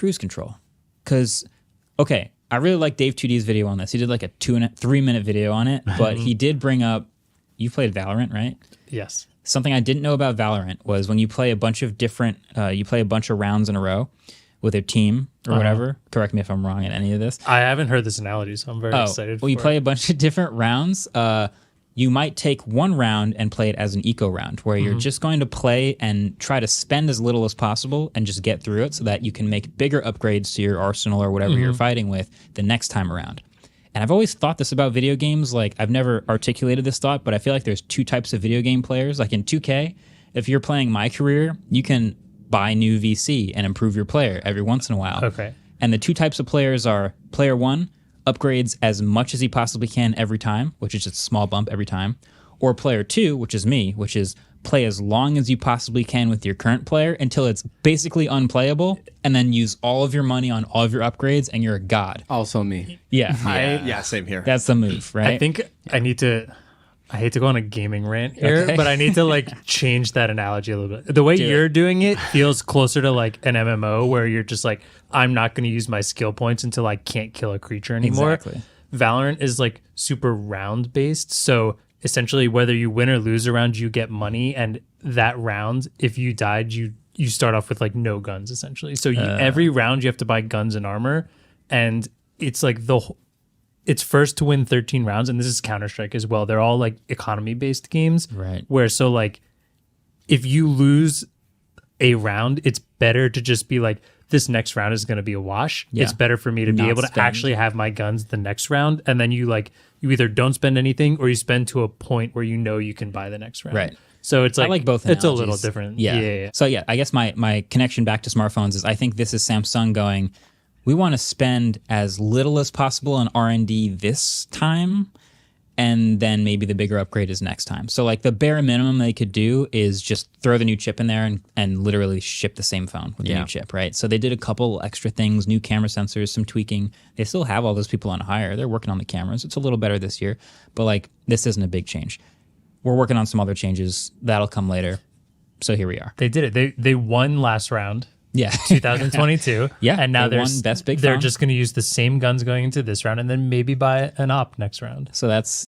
cruise control. Because, okay, I really like Dave 2D's video on this. He did like a 3-minute video on it, but he did bring up, you played Valorant, right? Yes. Something I didn't know about Valorant was when you play a bunch of different, you play a bunch of rounds in a row with a team or whatever. Correct me if I'm wrong in any of this. I haven't heard this analogy, so I'm very excited. Well, you play a bunch of different rounds. You might take one round and play it as an eco round where you're just going to play and try to spend as little as possible and just get through it so that you can make bigger upgrades to your arsenal or whatever you're fighting with the next time around. And I've always thought this about video games. Like, I've never articulated this thought, but I feel like there's two types of video game players. Like in 2K, if you're playing My Career, you can buy new VC and improve your player every once in a while. Okay. And the two types of players are player one, upgrades as much as he possibly can every time, which is just a small bump every time. Or player two, which is me, which is play as long as you possibly can with your current player until it's basically unplayable, and then use all of your money on all of your upgrades, and you're a god. Also me. Yeah. Yeah, same here. That's the move, right? I think I need to... I hate to go on a gaming rant here, but I need to like change that analogy a little bit. The way you're doing it feels closer to like an MMO where you're just like, I'm not going to use my skill points until I can't kill a creature anymore. Exactly. Valorant is like super round based. So essentially whether you win or lose a round, you get money. And that round, if you died, you start off with like no guns essentially. So every round you have to buy guns and armor. And it's like it's first to win 13 rounds, and this is Counter-Strike as well. They're all like economy-based games, right? Where so like if you lose a round, it's better to just be like, this next round is going to be a wash. Yeah. It's better for me to be able to actually have my guns the next round, and then you either don't spend anything or you spend to a point where you know you can buy the next round. Right. So it's like, I like both it's analogies. a little different. Yeah. So yeah, I guess my connection back to smartphones is I think this is Samsung going, we want to spend as little as possible on R&D this time, and then maybe the bigger upgrade is next time. So like the bare minimum they could do is just throw the new chip in there and literally ship the same phone with the new chip, right? So they did a couple extra things, new camera sensors, some tweaking. They still have all those people on hire. They're working on the cameras. It's a little better this year, but like this isn't a big change. We're working on some other changes. That'll come later. So here we are. They did it. They won last round. Yeah. 2022. Yeah. And now they're best big they're phone. just going to use the same guns going into this round and then maybe buy an op next round. So that's